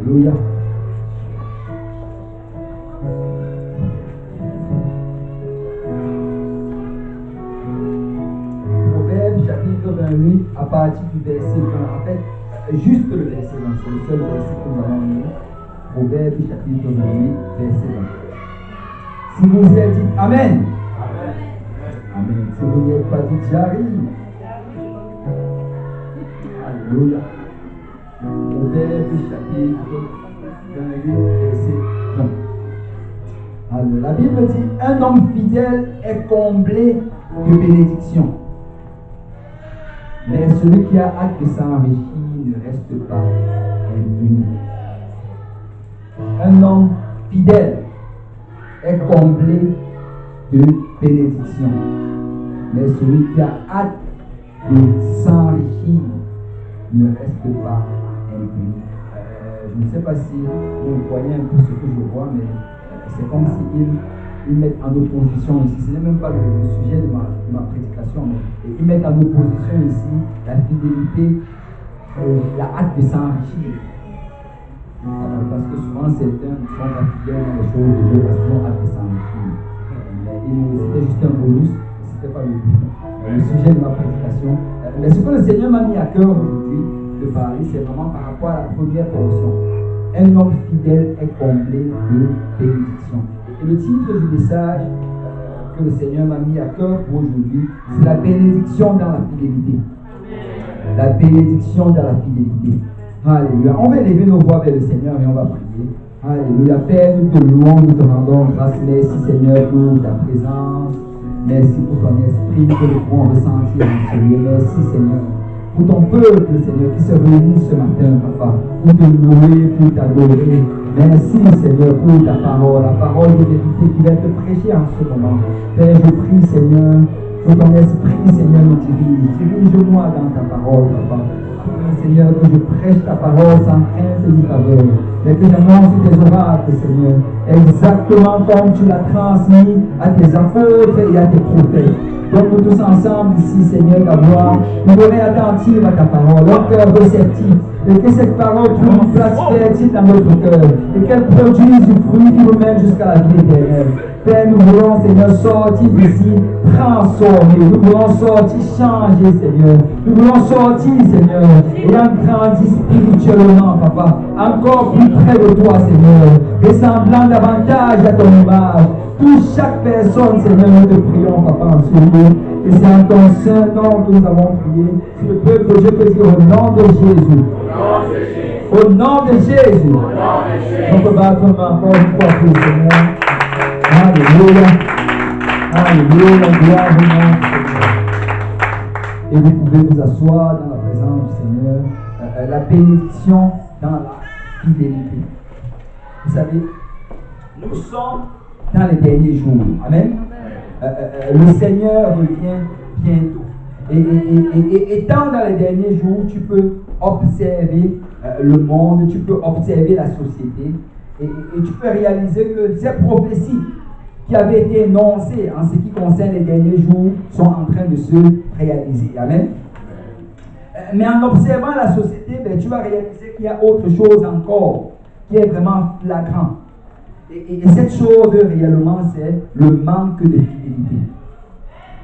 Alléluia. Proverbe chapitre 28 à partir du verset 20. En fait, juste le verset 20, c'est le seul verset que nous allons lire. Proverbe chapitre 28, verset 20. Si vous êtes dit Amen. Amen. Si vous n'êtes pas dit j'arrive. Alléluia. Proverbe chapitre 28, verset 20. Alors, la Bible dit un homme fidèle est comblé de bénédictions. Mais celui qui a hâte de s'enrichir ne reste pas impuni. Un homme fidèle est comblé de bénédictions. Mais celui qui a hâte de s'enrichir ne reste pas impuni. Je ne sais pas si vous voyez un peu ce que je vois, mais c'est comme s'ils mettent en opposition ici. Ce n'est même pas le sujet de ma prédication, mais ils mettent en opposition ici la fidélité et la hâte de s'enrichir. Parce que souvent certains ne sont pas fidèles dans les choses de Dieu parce qu'ils ont hâte de s'enrichir. C'était juste un bonus, c'était pas le sujet de ma prédication. Mais ce que le Seigneur m'a mis à cœur aujourd'hui de parler, c'est vraiment par rapport à la première portion. Un homme fidèle est comblé de bénédictions. Et le titre du message que le Seigneur m'a mis à cœur pour aujourd'hui, c'est la bénédiction dans la fidélité. La bénédiction dans la fidélité. Alléluia. On va élever nos voix vers le Seigneur et on va prier. Alléluia. Père, nous te louons, nous te rendons grâce. Merci Seigneur pour ta présence. Merci pour ton esprit que nous pouvons ressentir en ce lieu. Merci Seigneur pour ton peuple, Seigneur, qui se réunit ce matin, Papa, pour te louer, pour t'adorer. Merci, Seigneur, pour ta parole, la parole de vérité qui va être prêchée en ce moment. Père, je prie, Seigneur, que ton esprit, Seigneur, nous dirige. Dirige-moi dans ta parole, Papa. Seigneur, que je prêche ta parole sans crainte ni faveur, mais que j'annonce tes oracles, Seigneur, exactement comme tu l'as transmis à tes apôtres et à tes prophètes. Donc nous tous ensemble ici, Seigneur, d'avoir une oreille attentive à ta parole, un cœur réceptif, et que cette parole trouve une place fertile dans notre cœur, et qu'elle produise du fruit qui nous mène jusqu'à la vie éternelle. Père, nous voulons, Seigneur, sortir d'ici transformés. Nous voulons sortir changés, Seigneur. Nous voulons sortir, Seigneur, ayant grandi spirituellement, Papa, encore plus près de toi, Seigneur, ressemblant davantage à ton image. Touche chaque personne, Seigneur, nous te prions, Papa, en ce lieu. Et c'est en ton saint nom que nous avons prié. Si le peuple de Dieu peut dire au nom de Jésus. Au nom de Jésus. On peut battre encore une fois pour le Seigneur. Alléluia. Alléluia. Gloire au nom du Seigneur. Et vous pouvez vous asseoir dans la présence du Seigneur. La bénédiction dans la fidélité. Vous savez, nous sommes dans les derniers jours. Amen. Le Seigneur revient bientôt. Et étant dans les derniers jours, tu peux observer le monde, tu peux observer la société, et tu peux réaliser que ces prophéties qui avaient été énoncées en ce qui concerne les derniers jours sont en train de se réaliser. Amen. Mais en observant la société, tu vas réaliser qu'il y a autre chose encore qui est vraiment flagrant. Et cette chose réellement, c'est le manque de fidélité.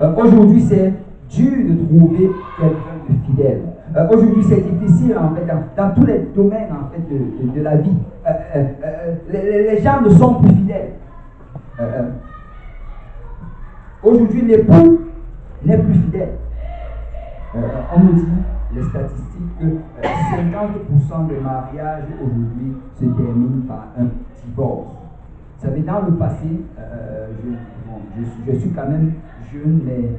Aujourd'hui, c'est dur de trouver quelqu'un de fidèle. Aujourd'hui, c'est difficile en fait, dans tous les domaines en fait, de la vie. Les gens ne sont plus fidèles. Aujourd'hui, l'époux n'est plus fidèle. On nous dit, les statistiques, que 50% des mariages aujourd'hui se terminent par un divorce. Vous savez, dans le passé, je suis quand même jeune, mais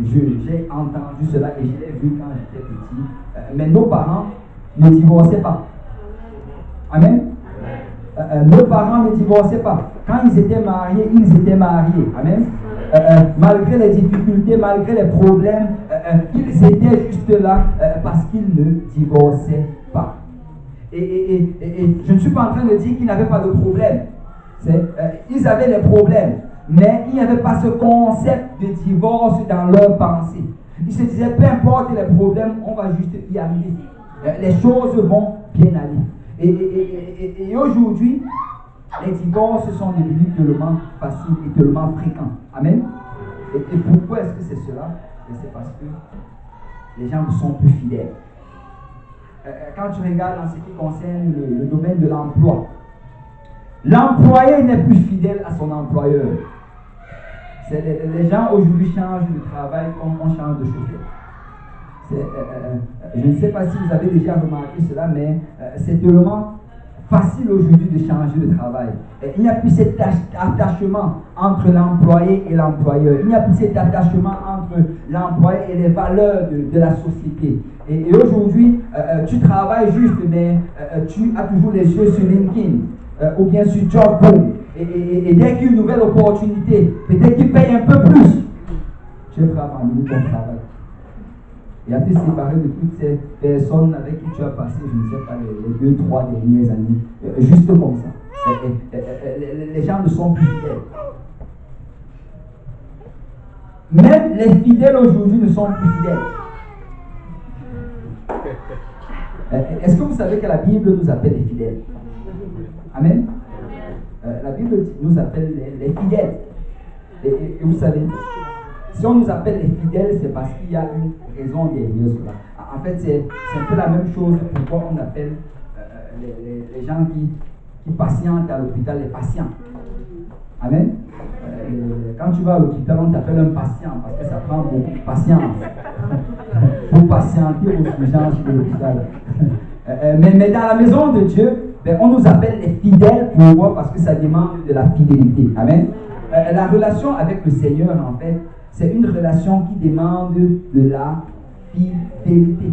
j'ai entendu cela et je l'ai vu quand j'étais petit. Mais nos parents ne divorçaient pas. Amen. Nos parents ne divorçaient pas. Quand ils étaient mariés, ils étaient mariés. Amen. Malgré les difficultés, malgré les problèmes, ils étaient juste là parce qu'ils ne divorçaient pas. Et je ne suis pas en train de dire qu'ils n'avaient pas de problème. Ils avaient les problèmes, mais il n'y avait pas ce concept de divorce dans leur pensée. Ils se disaient, peu importe les problèmes, on va juste y arriver. Les choses vont bien aller. Et aujourd'hui, les divorces sont devenus tellement faciles et tellement fréquents. Amen. Et pourquoi est-ce que c'est cela? Et c'est parce que les gens ne sont plus fidèles. Quand tu regardes en ce qui concerne le domaine de l'emploi, l'employé n'est plus fidèle à son employeur. Les gens aujourd'hui changent de travail comme on change de chauffeur. Je ne sais pas si vous avez déjà remarqué cela, mais c'est tellement facile aujourd'hui de changer de travail. Il n'y a plus cet attachement entre l'employé et l'employeur. Il n'y a plus cet attachement entre l'employé et les valeurs de la société. Et aujourd'hui, tu travailles juste, mais tu as toujours les yeux sur LinkedIn ou bien sur Jobboom. Et dès qu'il y a une nouvelle opportunité, peut-être qu'il paye un peu plus, tu es prêt à abandonner ton travail. Et à te séparer de toutes ces personnes avec qui tu as passé, je ne sais pas, les 2-3 dernières années. Juste comme ça. Les gens ne sont plus fidèles. Même les fidèles aujourd'hui ne sont plus fidèles. Est-ce que vous savez que la Bible nous appelle les fidèles? Amen. La Bible nous appelle les fidèles. Et vous savez, si on nous appelle les fidèles, c'est parce qu'il y a une raison derrière cela. En fait, c'est un peu la même chose pourquoi on appelle les gens qui patientent à l'hôpital les patients. Amen. Quand tu vas à l'hôpital, on t'appelle un patient parce que ça prend beaucoup de patience pour patienter aux urgences de l'hôpital. Mais dans la maison de Dieu, on nous appelle les fidèles. Pourquoi? Parce que ça demande de la fidélité. Amen. La relation avec le Seigneur, en fait, c'est une relation qui demande de la fidélité.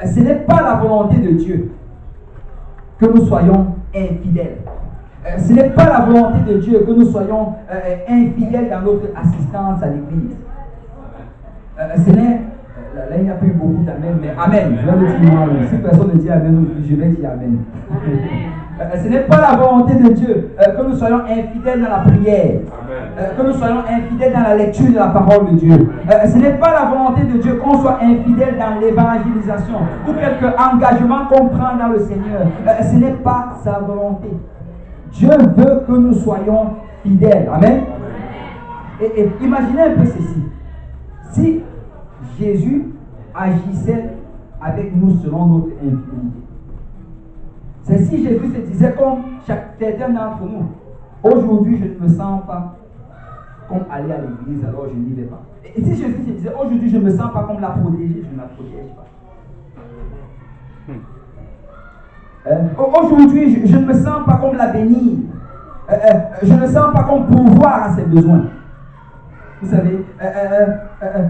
Ce n'est pas la volonté de Dieu que nous soyons infidèles. Ce n'est pas la volonté de Dieu que nous soyons infidèles dans notre assistance à l'église. Ce n'est... Là, il n'y a plus beaucoup d'amen, mais amen. Je vais le dire moi. Si personne ne dit amen, je vais dire amen. Ce n'est pas la volonté de Dieu que nous soyons infidèles dans la prière, que nous soyons infidèles dans la lecture de la parole de Dieu. Ce n'est pas la volonté de Dieu qu'on soit infidèle dans l'évangélisation ou quelque engagement qu'on prend dans le Seigneur. Ce n'est pas sa volonté. Dieu veut que nous soyons fidèles. Amen. Et imaginez un peu ceci. Si Jésus agissait avec nous selon notre infidélité. C'est si Jésus se disait comme certains d'entre nous, aujourd'hui je ne me sens pas comme aller à l'église, alors je n'y vais pas. Et si Jésus se disait, aujourd'hui je ne me sens pas comme la protéger, je ne la protège pas. Aujourd'hui je ne me sens pas comme la bénir. Je ne me sens pas comme pourvoir à ses besoins. Vous savez,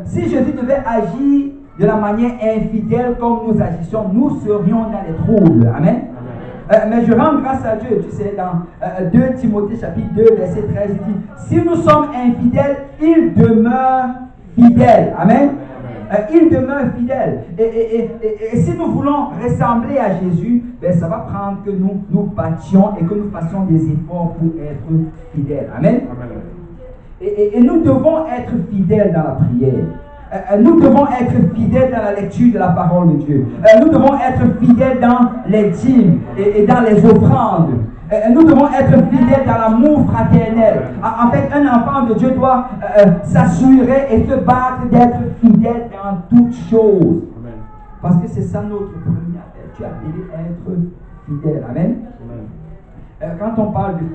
si Jésus devait agir de la manière infidèle comme nous agissions, nous serions dans les troubles. Amen. Mais je rends grâce à Dieu, tu sais, dans 2 Timothée chapitre 2, verset 13, il dit, si nous sommes infidèles, il demeure fidèle. Amen. Il demeure fidèle. Et si nous voulons ressembler à Jésus, ben, ça va prendre que nous battions et que nous fassions des efforts pour être fidèles. Amen. Et nous devons être fidèles dans la prière. Nous devons être fidèles dans la lecture de la parole de Dieu. Nous devons être fidèles dans les dîmes et dans les offrandes. Nous devons être fidèles dans l'amour fraternel. En fait, un enfant de Dieu doit s'assurer et se battre d'être fidèle dans toutes choses. Amen. Parce que c'est ça notre premier appel. Tu es appelé à être fidèle. Amen. Amen. Quand on parle de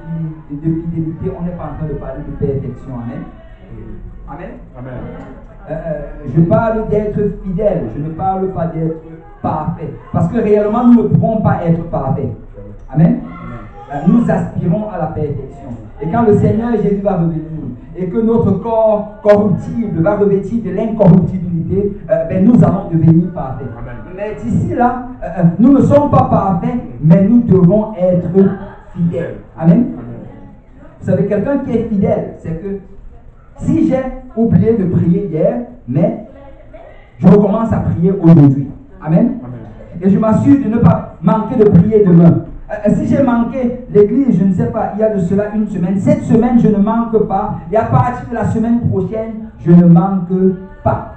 fidélité, on n'est pas en train de parler de perfection. Amen. Amen. Amen. Je parle d'être fidèle. Je ne parle pas d'être parfait. Parce que réellement, nous ne pouvons pas être parfaits. Amen. Nous aspirons à la perfection. Et quand le Seigneur Jésus va revenir et que notre corps corruptible va revêtir de l'incorruptibilité, ben nous allons devenir parfaits. Amen. Mais d'ici là, nous ne sommes pas parfaits, mais nous devons être fidèles. Amen. Amen. Vous savez, quelqu'un qui est fidèle, c'est que si j'ai oublié de prier hier, mais je recommence à prier aujourd'hui. Amen. Amen. Et je m'assure de ne pas manquer de prier demain. Si j'ai manqué l'église, je ne sais pas, il y a de cela une semaine. Cette semaine, je ne manque pas. Et à partir de la semaine prochaine, je ne manque pas.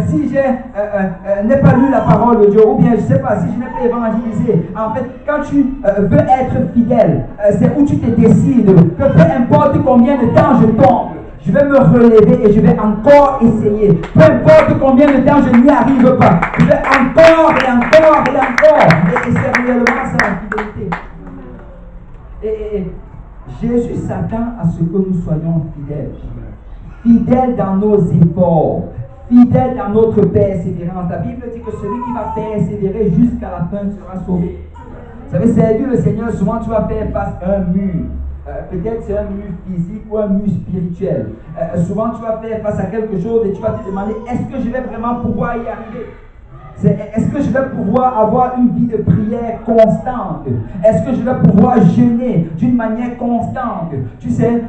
Si je n'ai pas lu la parole de Dieu, ou bien je ne sais pas, si je n'ai pas évangélisé, en fait, quand tu veux être fidèle, c'est où tu te décides que peu importe combien de temps je tombe, je vais me relever et je vais encore essayer. Peu importe combien de temps je n'y arrive pas, je vais encore et encore et encore. Et c'est réellement ça la fidélité. Et Jésus s'attend à ce que nous soyons fidèles. Fidèles dans nos efforts. Fidèles dans notre persévérance. La Bible dit que celui qui va persévérer jusqu'à la fin sera sauvé. Vous savez, servir le Seigneur, souvent tu vas faire face à un mur. Peut-être c'est un mur physique ou un mur spirituel. Souvent tu vas faire face à quelque chose et tu vas te demander, est-ce que je vais vraiment pouvoir y arriver? Est-ce que je vais pouvoir avoir une vie de prière constante? Est-ce que je vais pouvoir jeûner d'une manière constante? Tu sais,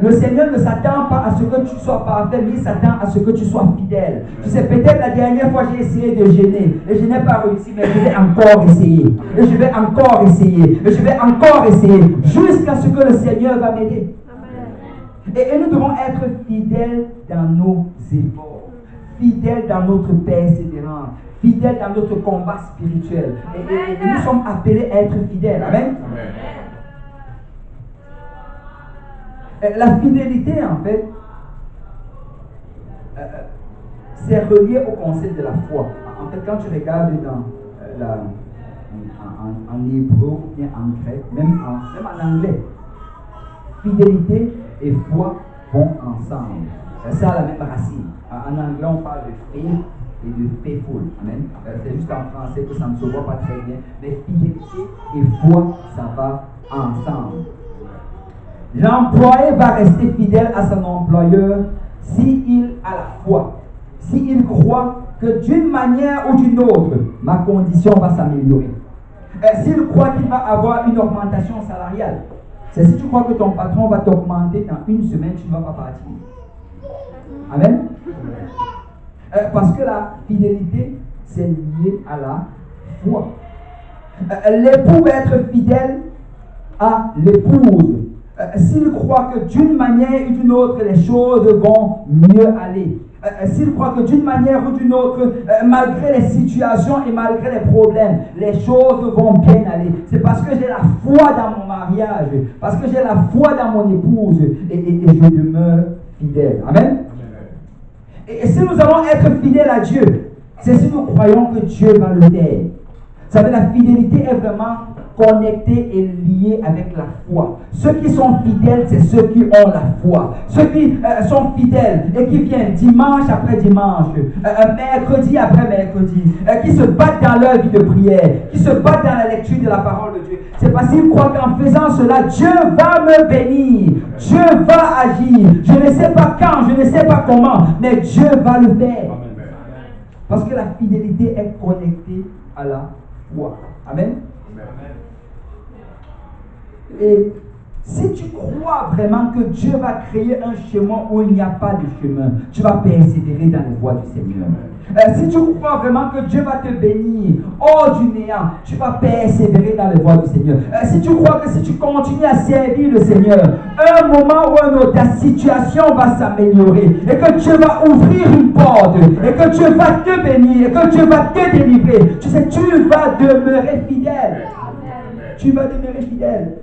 le Seigneur ne s'attend pas à ce que tu sois parfait, mais il s'attend à ce que tu sois fidèle. Tu sais, peut-être la dernière fois j'ai essayé de jeûner et je n'ai pas réussi, mais je vais encore essayer. Et je vais encore essayer. Et je vais encore essayer jusqu'à ce que le Seigneur va m'aider. Et nous devons être fidèles dans nos efforts, fidèles dans notre persévérance, fidèles dans notre combat spirituel. Et nous sommes appelés à être fidèles. Amen. La fidélité, en fait, c'est relié au concept de la foi. En fait, quand tu regardes en hébreu ou bien en grec, même en anglais, fidélité et foi vont ensemble. Ça a la même racine. En anglais, on parle de faith et de faithful. Amen. C'est juste en français que ça ne se voit pas très bien. Mais fidélité et foi, ça va ensemble. L'employé va rester fidèle à son employeur s'il a la foi. S'il croit que d'une manière ou d'une autre, ma condition va s'améliorer. S'il croit qu'il va avoir une augmentation salariale. C'est si tu crois que ton patron va t'augmenter dans une semaine, tu ne vas pas partir. Amen. Parce que la fidélité, c'est lié à la foi. L'époux va être fidèle à l'épouse. S'il croit que d'une manière ou d'une autre, les choses vont mieux aller. S'il croit que d'une manière ou d'une autre, malgré les situations et malgré les problèmes, les choses vont bien aller. C'est parce que j'ai la foi dans mon mariage, parce que j'ai la foi dans mon épouse et je demeure fidèle. Amen. Et si nous allons être fidèles à Dieu, c'est si nous croyons que Dieu va le faire. Vous savez, la fidélité est vraiment connectée et liée avec la foi. Ceux qui sont fidèles, c'est ceux qui ont la foi. Ceux qui sont fidèles et qui viennent dimanche après dimanche, mercredi après mercredi, qui se battent dans leur vie de prière, qui se battent dans la lecture de la parole de Dieu. C'est parce qu'ils croient qu'en faisant cela, Dieu va me bénir. Dieu va agir. Je ne sais pas quand, je ne sais pas comment, mais Dieu va le faire. Parce que la fidélité est connectée à la foi. Amen. Et si tu crois vraiment que Dieu va créer un chemin où il n'y a pas de chemin, tu vas persévérer dans les voies du Seigneur. Si tu crois vraiment que Dieu va te bénir hors du néant, tu vas persévérer dans les voies du Seigneur. Si tu crois que si tu continues à servir le Seigneur, un moment ou un autre, ta situation va s'améliorer et que Dieu va ouvrir une porte et que Dieu va te bénir et que Dieu va te délivrer. Tu sais, tu vas demeurer fidèle. Tu vas demeurer fidèle.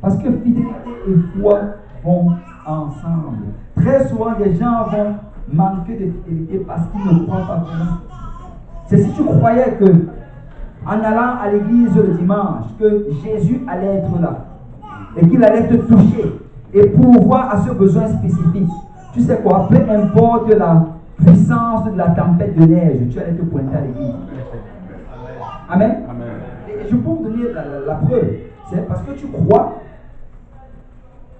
Parce que fidélité et foi vont ensemble. Très souvent, des gens vont manquer de fidélité parce qu'ils ne croient pas vraiment. C'est si tu croyais que, en allant à l'église le dimanche, que Jésus allait être là et qu'il allait te toucher et pourvoir à ce besoin spécifique. Tu sais quoi, peu importe la puissance de la tempête de neige, tu allais te pointer à l'église. Amen. Amen. Et je peux vous donner la preuve. C'est parce que tu crois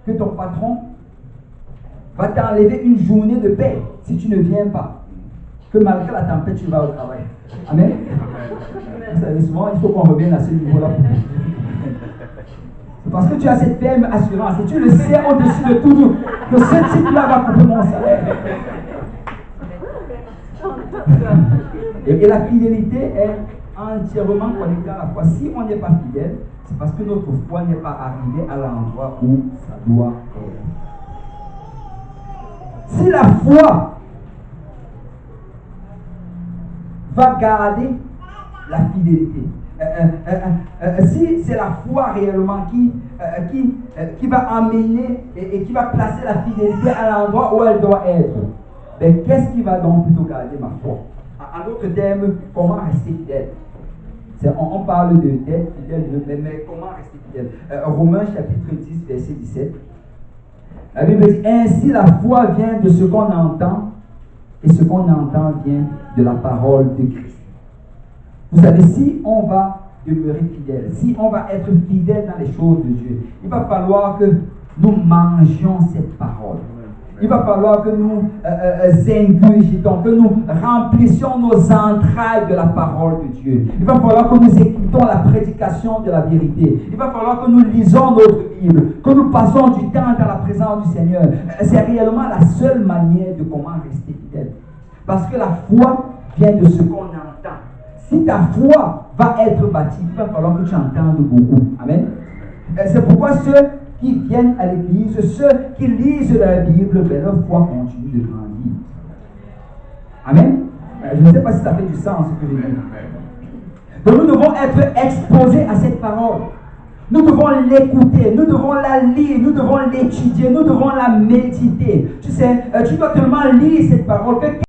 que ton patron va t'enlever une journée de paix si tu ne viens pas. Que malgré la tempête, tu vas au travail. Amen. Vous savez, souvent, il faut qu'on revienne à ce niveau-là. C'est parce que tu as cette ferme assurance et tu le sais au-dessus de tout que ce type-là va couper mon salaire. Et la fidélité est entièrement connectée à la foi. Si on n'est pas fidèle, c'est parce que notre foi n'est pas arrivée à l'endroit où ça doit être. Si la foi va garder la fidélité. Si c'est la foi réellement qui va amener et qui va placer la fidélité à l'endroit où elle doit être, ben, qu'est-ce qui va donc plutôt garder ma foi? En d'autres termes, comment rester fidèle? On parle d'être fidèle, mais comment rester fidèle? Romains chapitre 10, verset 17. La Bible dit, ainsi la foi vient de ce qu'on entend, et ce qu'on entend vient de la parole de Christ. Vous savez, si on va demeurer fidèle, si on va être fidèle dans les choses de Dieu, il va falloir que nous mangions cette parole. Il va falloir que nous ingurgitons, que nous remplissions nos entrailles de la parole de Dieu. Il va falloir que nous écoutons la prédication de la vérité. Il va falloir que nous lisons notre Bible, que nous passons du temps dans la présence du Seigneur. C'est réellement la seule manière de comment rester fidèle. Parce que la foi vient de ce qu'on entend. Si ta foi va être bâtie, il va falloir que tu entendes beaucoup. Amen. C'est pourquoi ceux qui viennent à l'église, ceux qui lisent la Bible, ben leur foi continue de grandir. Amen. Je ne sais pas si ça fait du sens ce que je dis. Donc nous devons être exposés à cette parole. Nous devons l'écouter, nous devons la lire, nous devons l'étudier, nous devons la méditer. Tu sais, tu dois tellement lire cette parole que